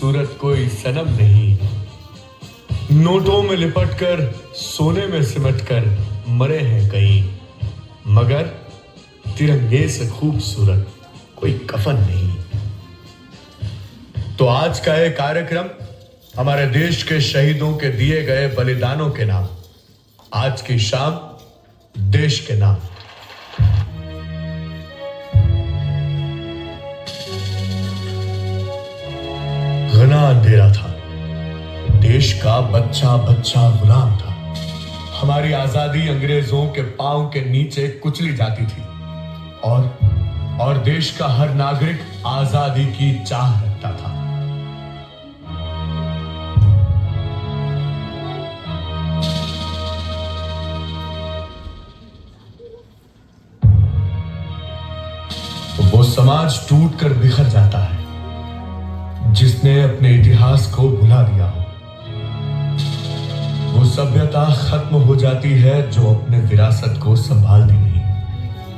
सूरत कोई सनम नहीं, नोटों में लिपट कर सोने में सिमट कर मरे हैं कई, मगर तिरंगे से खूबसूरत कोई कफन नहीं। तो आज का ये कार्यक्रम हमारे देश के शहीदों के दिए गए बलिदानों के नाम, आज की शाम देश के नाम। घना अंधेरा था, देश का बच्चा बच्चा गुलाम था। हमारी आजादी अंग्रेजों के पांव के नीचे कुचली जाती थी और देश का हर नागरिक आजादी की चाह रखता था। वो समाज टूटकर बिखर जाता है जिसने अपने इतिहास को भुला दिया हो। वो सभ्यता खत्म हो जाती है जो अपने विरासत को संभालती नहीं।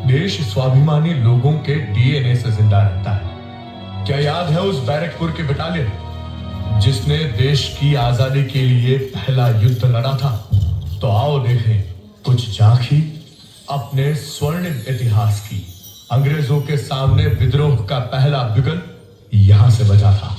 देश स्वाभिमानी लोगों के डीएनए से जिंदा रहता है। क्या याद है उस बैरकपुर की बटालियन जिसने देश की आजादी के लिए पहला युद्ध लड़ा था? तो आओ देखें कुछ झांकी अपने स्वर्णिम इतिहास की। अंग्रेजों के सामने विद्रोह का पहला बिगुल यहां से बजा था।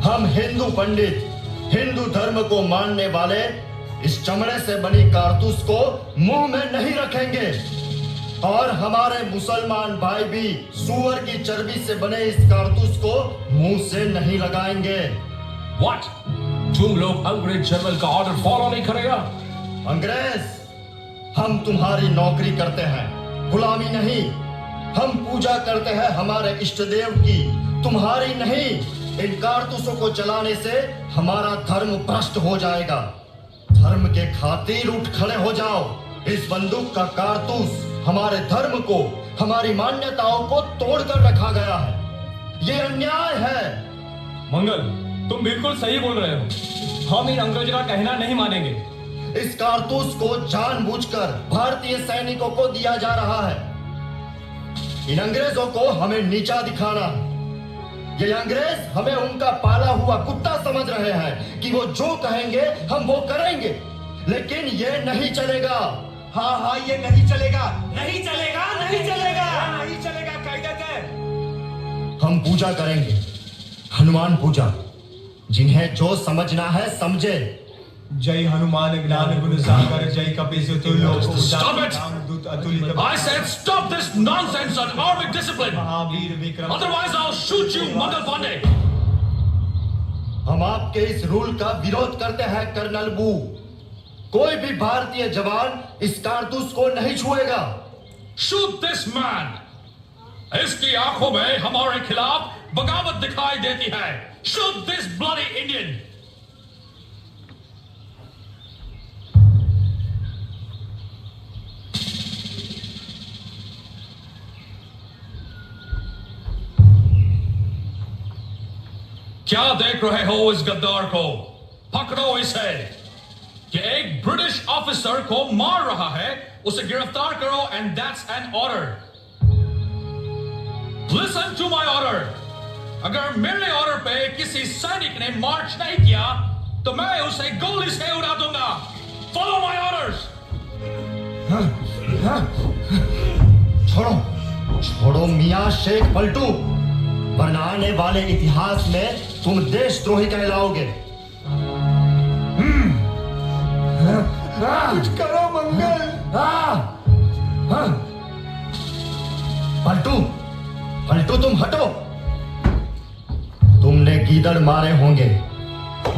हम हिंदू पंडित, हिंदू धर्म को मानने वाले इस चमड़े से बनी कारतूस को मुंह में नहीं रखेंगे और हमारे मुसलमान भाई भी सूअर की चर्बी से बने इस कारतूस को मुंह से नहीं लगाएंगे। What? तुम लोग अंग्रेज जनरल का ऑर्डर फॉलो नहीं करेगा? अंग्रेज, हम तुम्हारी नौकरी करते हैं, गुलामी नहीं। हम पूजा करते हैं हमारे इष्ट देव की, तुम्हारी नहीं। इन कारतूसों को चलाने से हमारा धर्म भ्रष्ट हो जाएगा। धर्म के खातिर उठ खड़े हो जाओ। इस बंदूक का कारतूस हमारे धर्म को, हमारी मान्यताओं को तोड़कर रखा गया है। ये अन्याय है। मंगल, तुम बिल्कुल सही बोल रहे हो। हम इन अंग्रेजों का कहना नहीं मानेंगे। इस कारतूस को जानबूझकर भारतीय सैनिकों को दिया जा रहा है। इन अंग्रेजों को हमें नीचा दिखाना है। ये अंग्रेज हमें उनका पाला हुआ कुत्ता समझ रहे हैं कि वो जो कहेंगे हम वो करेंगे, लेकिन ये नहीं चलेगा। हाँ, ये नहीं चलेगा, नहीं चलेगा, नहीं चलेगा, नहीं चलेगा। कायदे है। हम पूजा करेंगे, हनुमान पूजा। जिन्हें जो समझना है समझे। जय हनुमान ज्ञान गुण सागर, जय कपीस तुल्य। Stop it! I said stop this nonsense on army discipline. Mahavir Vikram. Otherwise I'll shoot you, Mangal Pandey. हम आपके इस रूल का विरोध करते हैं कर्नल बू। कोई भी भारतीय जवान इस कारतूस को नहीं छुएगा। Shoot this man. इसकी आंखों में हमारे खिलाफ बगावत दिखाई देती है। Shoot this bloody Indian. क्या देख रहे हो इस गद्दार को? पकड़ो इसे। कि एक ब्रिटिश ऑफिसर को मार रहा है, उसे गिरफ्तार करो and that's an order. Listen to my order. अगर मेरे ऑर्डर पे किसी सैनिक ने मार्च नहीं किया तो मैं उसे गोली से उड़ा दूंगा। Follow my orders. छोड़ो, छोड़ो मियां शेख पलटू, वरना आने वाले इतिहास में तुम देशद्रोही कहलाओगे। कुछ करो मंगल। पलटू, पलटू तुम हटो। तुमने गीदड़ मारे होंगे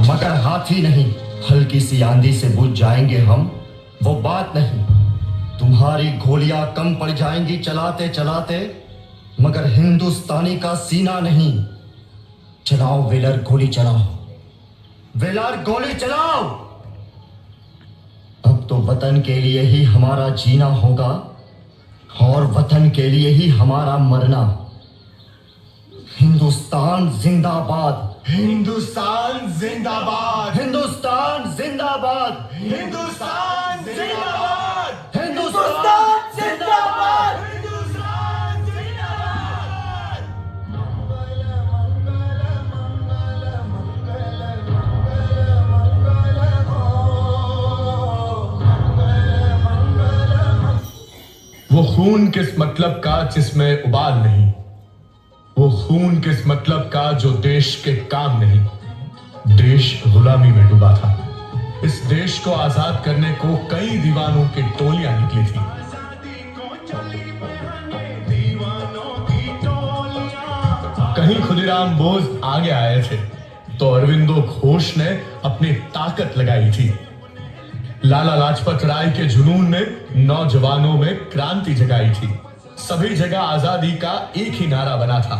मगर हाथी नहीं। हल्की सी आंधी से बुझ जाएंगे हम, वो बात नहीं। तुम्हारी गोलियां कम पड़ जाएंगी चलाते चलाते, मगर हिंदुस्तानी का सीना नहीं। चलाओ वेलर, गोली चलाओ। वेलर, गोली चलाओ। अब तो वतन के लिए ही हमारा जीना होगा और वतन के लिए ही हमारा मरना। हिंदुस्तान जिंदाबाद, हिंदुस्तान जिंदाबाद, हिंदुस्तान जिंदाबाद, हिंदुस्तान जिंदाबाद, हिंदुस्तान जिंदाबाद। हिंदुस्तान जिंदाबाद। वो खून किस मतलब का जिसमें उबाल नहीं, वो खून किस मतलब का जो देश के काम नहीं। देश गुलामी में डूबा था। इस देश को आजाद करने को कई दीवानों की टोलियां निकली थी। कहीं खुदीराम बोस आगे आए थे तो अरविंदो घोष ने अपनी ताकत लगाई थी। लाला लाजपत राय के जुनून ने नौजवानों में क्रांति जगाई थी। सभी जगह आजादी का एक ही नारा बना था,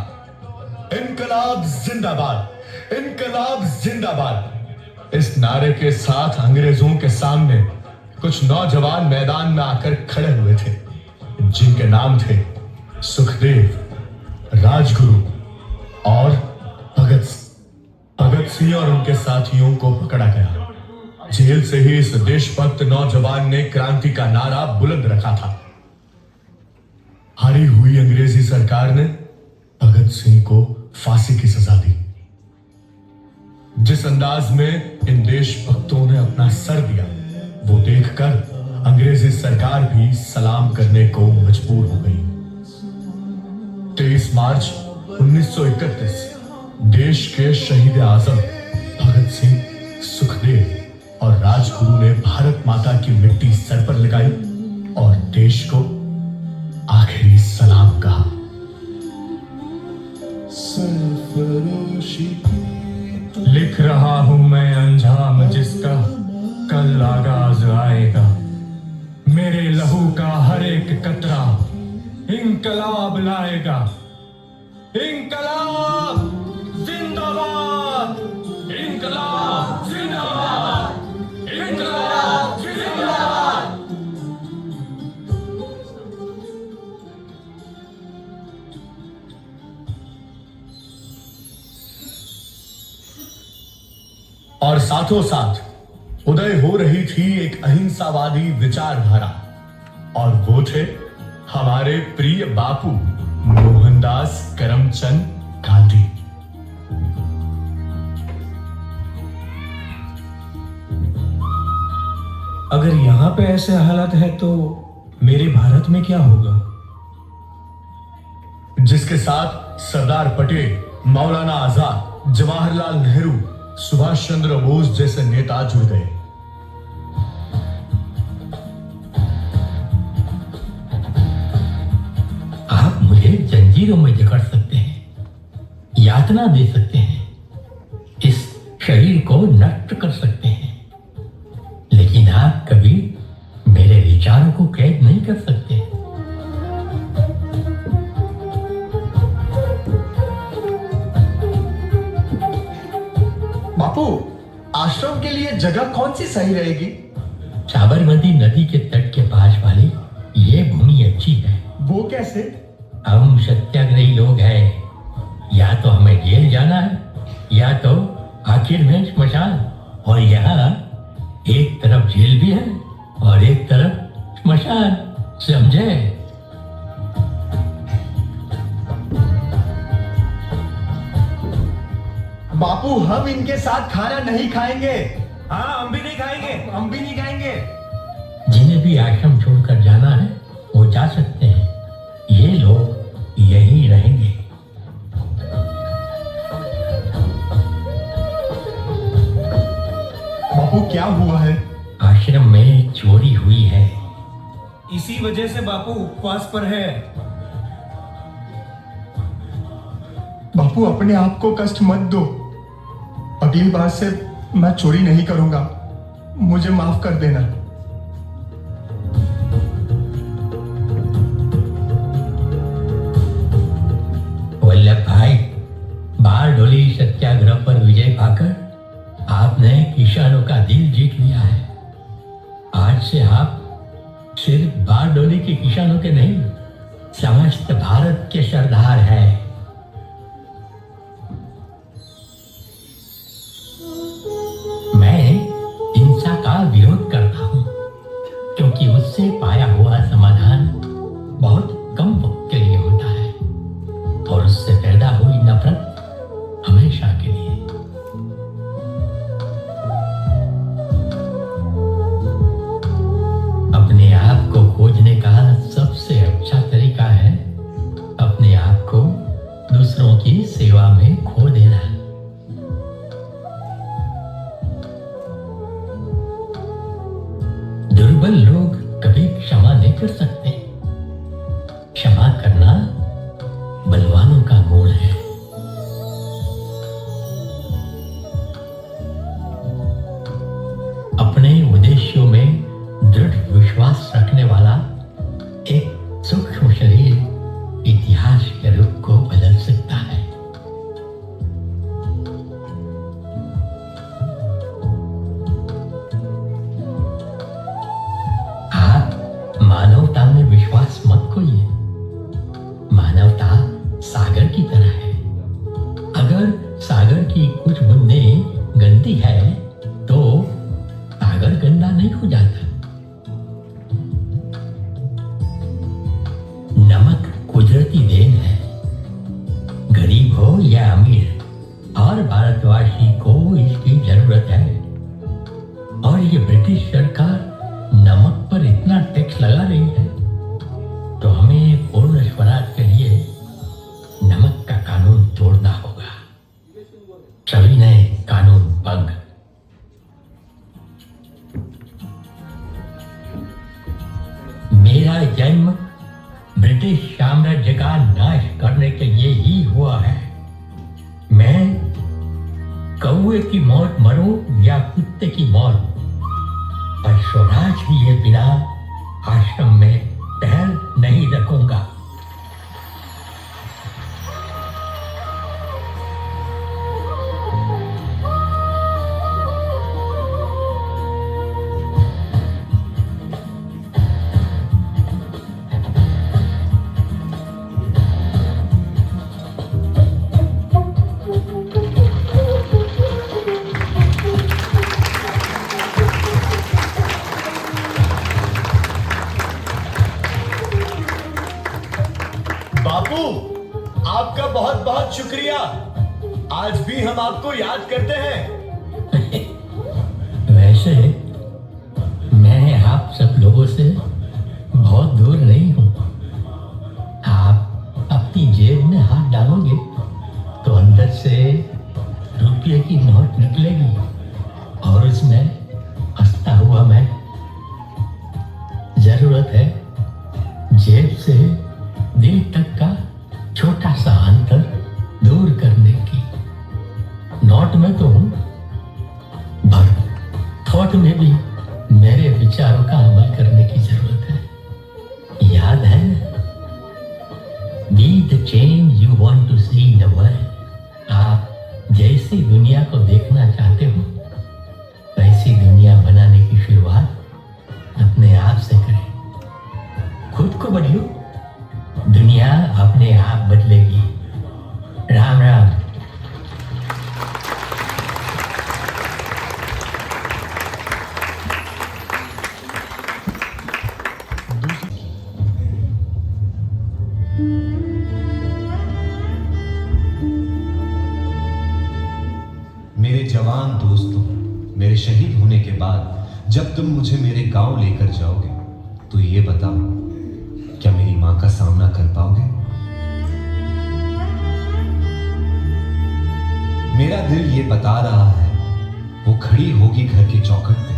इनकलाब जिंदाबाद, इनकलाब जिंदाबाद। इस नारे के साथ अंग्रेजों के सामने कुछ नौजवान मैदान में आकर खड़े हुए थे, जिनके नाम थे सुखदेव, राजगुरु और भगत सिंह। भगत सिंह और उनके साथियों को पकड़ा गया। जेल से ही इस देशभक्त नौजवान ने क्रांति का नारा बुलंद रखा था। हारी हुई अंग्रेजी सरकार ने भगत सिंह को फांसी की सजा दी। जिस अंदाज में इन देशभक्तों ने अपना सर दिया, वो देखकर अंग्रेजी सरकार भी सलाम करने को मजबूर हो गई। 23 मार्च 1931 देश के शहीद आजम भगत सिंह, सुखदेव और राजगुरु ने भारत माता की मिट्टी सर पर लगाई और देश को आखिरी सलाम कहा। लिख रहा हूं मैं अंजाम जिसका कल आगाज आएगा। मेरे लहू का हर एक कतरा इंकलाब लाएगा। इंकलाब जिंदाबाद, इंकलाब जिंदाबाद, इंकलाब जिंदाबाद। और साथों साथ उदय हो रही थी एक अहिंसावादी विचारधारा, और वो थे हमारे प्रिय बापू मोहनदास करमचंद गांधी। अगर यहां पे ऐसे हालात है तो मेरे भारत में क्या होगा? जिसके साथ सरदार पटेल, मौलाना आजाद, जवाहरलाल नेहरू, सुभाष चंद्र बोस जैसे नेता जुड़ गए। आप मुझे जंजीरों में जकड़ सकते हैं, यातना दे सकते हैं, इस शरीर को नष्ट कर सकते हैं, लेकिन आप कभी मेरे विचारों को कैद नहीं कर सकते। बापू, आश्रम के लिए जगह कौन सी सही रहेगी? साबरमती नदी के तट के पास वाली ये भूमि अच्छी है। वो कैसे? हम सत्याग्रही लोग हैं, या तो हमें जेल जाना है या तो आखिर में श्मशान। और यहाँ एक तरफ जेल भी है और एक तरफ श्मशान, समझे? बापू, हम इनके साथ खाना नहीं खाएंगे। हाँ, हम भी नहीं खाएंगे, हम भी नहीं खाएंगे। जिन्हें भी आश्रम छोड़कर जाना है वो जा सकते हैं, ये लोग यहीं रहेंगे। बापू, क्या हुआ है? आश्रम में चोरी हुई है। इसी वजह से बापू उपवास पर है। बापू, अपने आप को कष्ट मत दो। अगली बार से मैं चोरी नहीं करूंगा, मुझे माफ कर देना। वल्लभ भाई, बारडोली सत्याग्रह पर विजय पाकर आपने किसानों का दिल जीत लिया है। आज से आप सिर्फ बारडोली के किसानों के नहीं, समस्त भारत के सरदार हैं। मैं हिंसा का विरोध करता हूं क्योंकि उससे पाया हुआ समाधान बहुत कम वक्त के लिए होता है और उससे पैदा हुई नफरत हमेशा के लिए। अपने आप को खोजने का सबसे अच्छा तरीका है अपने आप को दूसरों की सेवा में खो देना। दुर्बल लोग कभी क्षमा नहीं कर सकते। क्षमा करना बलवानों का गुण है। अपने उद्देश्यों में दृढ़ विश्वास रखने वाला एक सूक्ष्म शरीर इतिहास के रुख को बदल सकता है। आप मानवता में विश्वास मत खोइए। मानवता सागर की तरह है। अगर सागर की कुछ बूंदें गंदी है तो सागर गंदा नहीं हो जाता। नमक कुदरती देन है। गरीब हो या अमीर, हर भारतवासी को इसकी जरूरत है। और ये ब्रिटिश सरकार नमक पर इतना टैक्स लगा रही है तो हमें पूर्ण स्वराज के लिए नमक का कानून तोड़ना होगा। सविनय कानून भंग। मेरा जन्म ब्रिटिश साम्राज्य का नाश करने के लिए ही हुआ है। मैं कौवे की मौत मरूं या कुत्ते की मौत, पर स्वराज लिए बिना आश्रम में पैर नहीं रखूंगा। बापू, आपका बहुत बहुत शुक्रिया। आज भी हम आपको याद करते हैं। वैसे मैं आप सब लोगों से बहुत दूर नहीं हूं। आप अपनी जेब में हाथ डालोगे तो अंदर से रुपये की नोट निकलेगी और उसमें हंसता हुआ मैं। जरूरत है जेब से दिल तक का छोटा सा अंतर दूर करने की। नोट में तो हूं, पर थॉट में भी मेरे विचारों का अमल करने की जरूरत है। याद है, be the change you want to see in the world. आप जैसी दुनिया को देखना चाहते हो वैसी दुनिया बनाने की शुरुआत अपने आप से करें। खुद को बदलो, दुनिया अपने आप बदलेगी। राम राम। मेरे जवान दोस्तों, मेरे शहीद होने के बाद जब तुम मुझे मेरे गांव लेकर जाओगे तो ये बताओ, क्या मेरी मां का सामना कर पाओगे? मेरा दिल ये बता रहा है, वो खड़ी होगी घर के चौखट पे,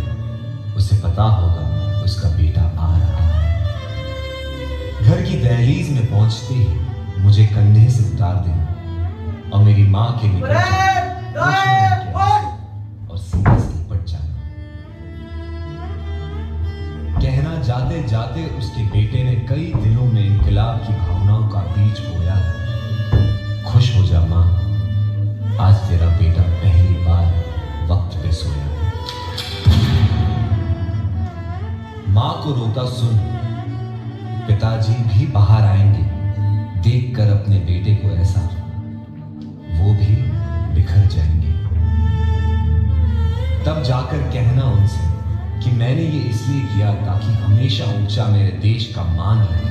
उसे पता होगा उसका बेटा आ रहा है। घर की दहलीज में पहुंचते ही मुझे कंधे से उतार देना और मेरी मां के निकट और सीने से लिपट जाना। कहना जाते जाते उसके बेटे ने कई दिलों में इंकलाब की भावनाओं का बीज बोया है। खुश हो जा मां, आज तेरा बेटा पहली बार वक्त पे सोया है। और सुन, पिताजी भी बाहर आएंगे, देखकर अपने बेटे को ऐसा, वो भी बिखर जाएंगे। तब जाकर कहना उनसे कि मैंने ये इसलिए किया ताकि हमेशा ऊंचा मेरे देश का मान रहे।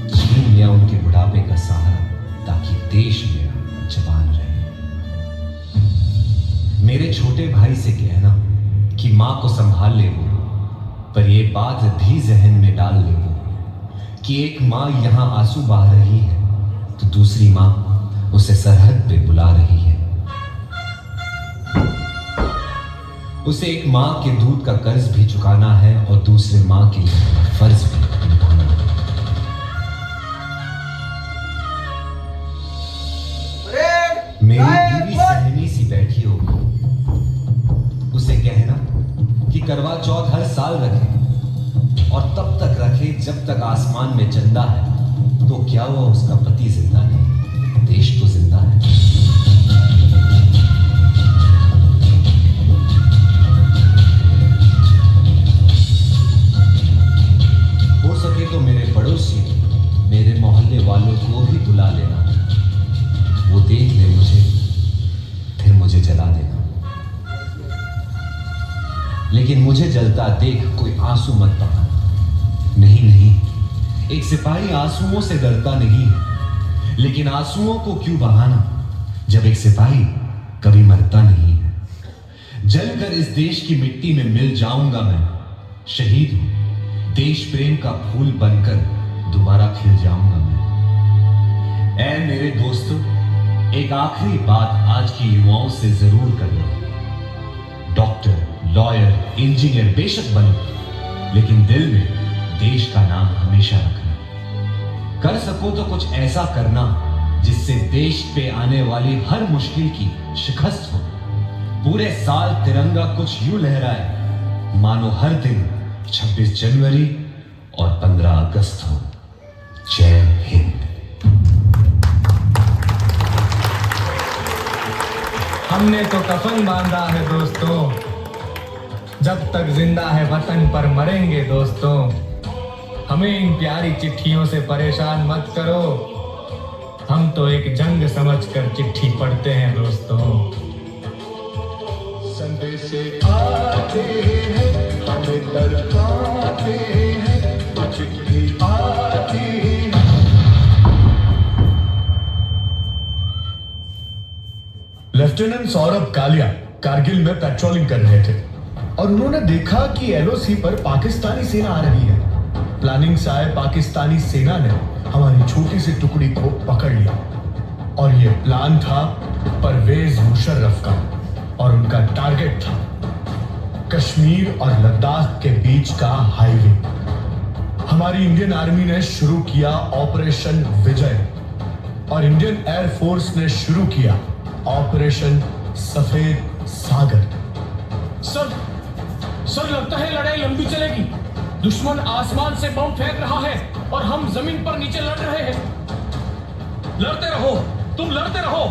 छीन लिया उनके बुढ़ापे का सहारा ताकि देश मेरा जवान रहे। मेरे छोटे भाई से कहना कि मां को संभाल ले वो, पर ये बात भी जहन में डाल ले वो कि एक मां यहां आंसू बहा रही है तो दूसरी मां उसे सरहद पे बुला रही है। उसे एक मां के दूध का कर्ज भी चुकाना है और दूसरे मां के लिए फर्ज भी निभाना है। मेरी बीवी सहनी सी बैठी होगी, उसे कहना कि करवा चौथ हर साल रखे और तब तक रखे जब तक आसमान में चंदा है। तो क्या हुआ उसका पति जिंदा नहीं, देश तो जिंदा है। हो सके तो मेरे पड़ोसी, मेरे मोहल्ले वालों को भी बुला लेना, वो देख ले मुझे, फिर मुझे जला देना। लेकिन मुझे जलता देख कोई आंसू मत बहाना। नहीं नहीं, एक सिपाही आंसुओं से डरता नहीं है, लेकिन आंसुओं को क्यों बहाना जब एक सिपाही कभी मरता नहीं है। जलकर इस देश की मिट्टी में मिल जाऊंगा मैं, शहीद हूं, देश प्रेम का फूल बनकर दोबारा खिल जाऊंगा मैं। ऐ मेरे दोस्तों, एक आखिरी बात आज की युवाओं से जरूर करना। डॉक्टर, लॉयर, इंजीनियर बेशक बनो, लेकिन दिल में देश का नाम हमेशा रखना। कर सको तो कुछ ऐसा करना जिससे देश पे आने वाली हर मुश्किल की शिकस्त हो। पूरे साल तिरंगा कुछ यूं लहराए मानो हर दिन 26 जनवरी और 15 अगस्त हो। जय हिंद। हमने तो कफन बांधा है दोस्तों, जब तक जिंदा है वतन पर मरेंगे दोस्तों। हमें इन प्यारी चिट्ठियों से परेशान मत करो, हम तो एक जंग समझकर चिट्ठी पढ़ते हैं दोस्तों। संदेश आते हैं, हमें दरकाते हैं, चिट्ठी आती है। लेफ्टिनेंट सौरभ कालिया कारगिल में पेट्रोलिंग कर रहे थे और उन्होंने देखा कि एलओसी पर पाकिस्तानी सेना आ रही है। प्लानिंग से आए पाकिस्तानी सेना ने हमारी छोटी सी टुकड़ी को पकड़ लिया और यह प्लान था परवेज मुशर्रफ का और उनका टारगेट था कश्मीर और लद्दाख के बीच का हाईवे। हमारी इंडियन आर्मी ने शुरू किया ऑपरेशन विजय और इंडियन एयरफोर्स ने शुरू किया ऑपरेशन सफेद सागर। सर लगता है लड़ाई लंबी चलेगी। दुश्मन आसमान से बम फेंक रहा है और हम जमीन पर नीचे लड़ रहे हैं। लड़ते रहो, तुम लड़ते रहो।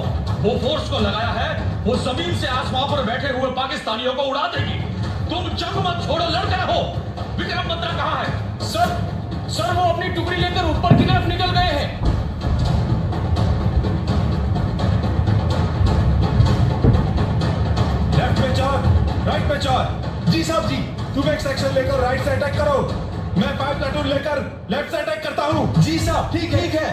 वो फोर्स को लगाया है, वो जमीन से आसमान पर बैठे हुए पाकिस्तानियों को उड़ा देगी। तुम जंग मत छोड़ो, लड़ते रहो। विक्रम बत्रा कहां है? सर वो अपनी टुकड़ी लेकर ऊपर की तरफ निकल गए हैं। लेफ्ट में 4, राइट में 4। जी साहब जी, तुम एक सेक्शन लेकर राइट से अटैक करो, मैं 5 प्लाटून लेकर लेफ्ट से अटैक करता हूं। जी साहब, ठीक है।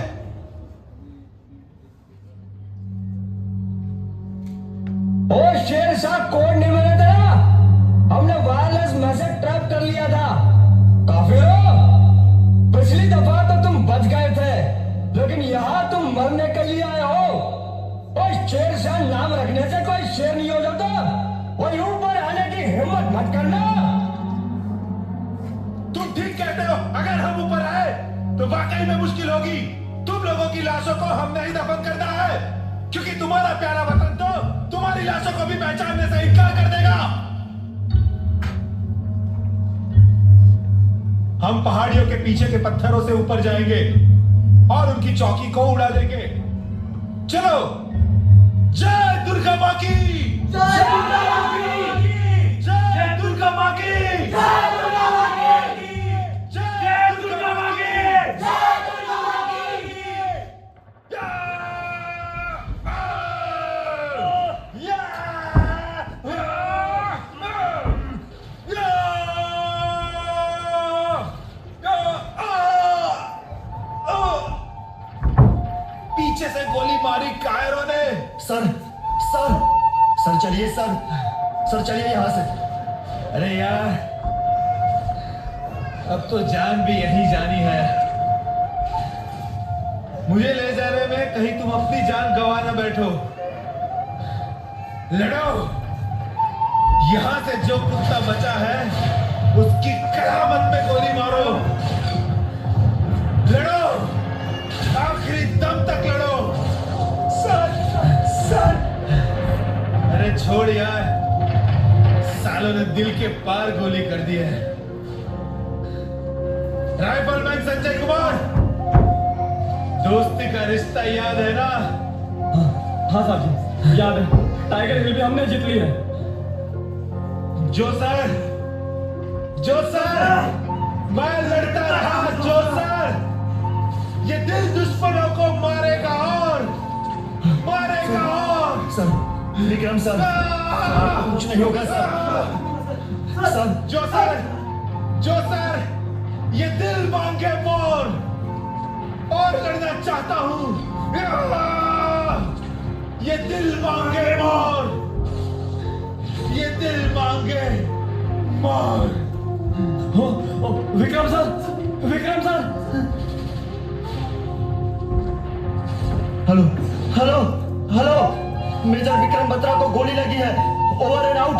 ओ शेर शाह, कोड नहीं मिला था, हमने वायरलेस मैसेज ट्रैप कर लिया था। काफिरों, पिछली दफा तो तुम बच गए थे, लेकिन यहां तुम मरने के लिए आए हो। ओ शेर शाह नाम रखने से कोई शेर नहीं हो जाता। वही ऊपर आने की हिम्मत मत करना। तुम ठीक कहते हो, अगर हम ऊपर आए तो वाकई में मुश्किल होगी। तुम लोगों की लाशों को हमने ही दफन करना है, क्योंकि तुम्हारा प्यारा वतन तो तुम्हारी लाशों को भी पहचानने से इनकार कर देगा। हम पहाड़ियों के पीछे के पत्थरों से ऊपर जाएंगे और उनकी चौकी को उड़ा देंगे। चलो, जय दुर्गा मां की, जय दुर्गा मां की, जय दुर्गा मां की, जय दुर्गा मां की, जय पीछे से गोली मारी कायरों ने। सर सर सर चलिए सर चलिए यहाँ से। अरे यार, अब तो जान भी यही जानी है। मुझे ले जाने में कहीं तुम अपनी जान गंवा ना बैठो। लड़ो, यहां से जो कुत्ता बचा है उसकी करामत में गोली मारो। लड़ो, आखिरी दम तक लड़ो। सर अरे छोड़ यार, सालों ने दिल के पार गोली कर दी है। राइफलमैन संजय कुमार, दोस्ती का रिश्ता याद है ना? हाँ साहब जी, याद है। टाइगर हिल भी हमने जीत ली है। जो सर मैं लड़ता रहा, जो सर ये दिल दुश्मनों को मारेगा और सर विक्रम सर, आपको कुछ नहीं होगा सर। जो सर ये दिल मांगे मोर और लड़ना चाहता हूं। ये दिल मांगे मोर, ये दिल मांगे more. Vikram sir. Hello major Vikram Batra को गोली लगी है। Over and out.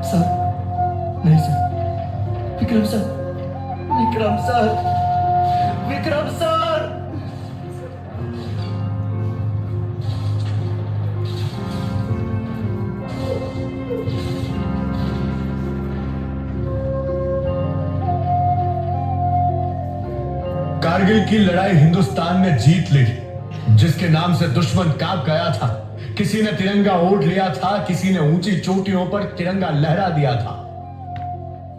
सर नहीं सर, विक्रम सर। कारगिल की लड़ाई हिंदुस्तान ने जीत ली, जिसके नाम से दुश्मन कांप गया था। किसी ने तिरंगा ओढ़ लिया था, किसी ने ऊंची चोटियों पर तिरंगा लहरा दिया था।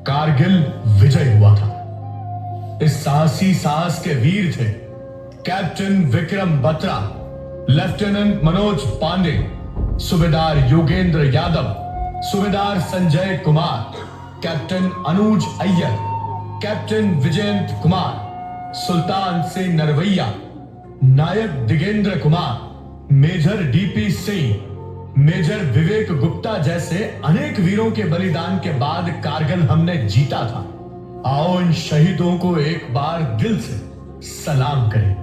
कारगिल विजय हुआ था। इस साहसी साहस के वीर थे कैप्टन विक्रम बत्रा, लेफ्टिनेंट मनोज पांडे, सूबेदार योगेंद्र यादव, सूबेदार संजय कुमार, कैप्टन अनुज अय्यर, कैप्टन विजयंत कुमार, सुल्तान सिंह नरवैया, नायक Digendra Kumar, major DP Singh, major Vivek Gupta जैसे अनेक वीरों के बलिदान के बाद कारगिल हमने जीता था। आओ इन शहीदों को एक बार दिल से सलाम करें।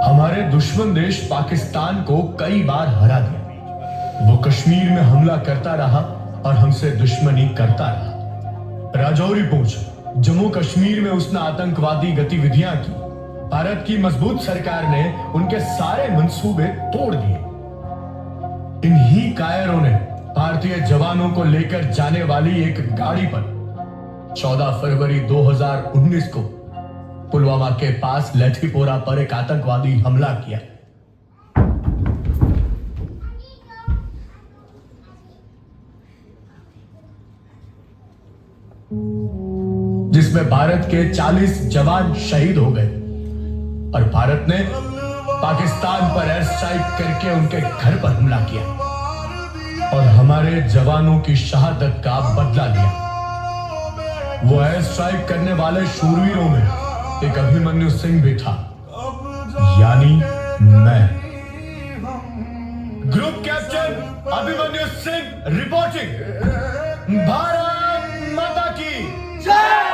हमारे दुश्मन देश पाकिस्तान को कई बार हरा दिया। वो कश्मीर में हमला करता रहा और हमसे दुश्मनी करता रहा। राजौरी पूंछ, जम्मू कश्मीर में उसने आतंकवादी गतिविधियां की। भारत की मजबूत सरकार ने उनके सारे मंसूबे तोड़ दिए। इन्हीं कायरों ने भारतीय जवानों को लेकर जाने वाली एक गाड़ी पर 14 फरवरी 2019 को पुलवामा के पास लठीपोरा पर एक आतंकवादी हमला किया। जिसमें भारत के 40 जवान शहीद हो गए और भारत ने पाकिस्तान पर एयर स्ट्राइक करके उनके घर पर हमला किया और हमारे जवानों की शहादत का बदला लिया। वो एयर स्ट्राइक करने वाले शूरवीरों में एक अभिमन्यु सिंह भी था, यानी मैं। Group captain Abhimanyu Singh reporting. Bharat माता की जय।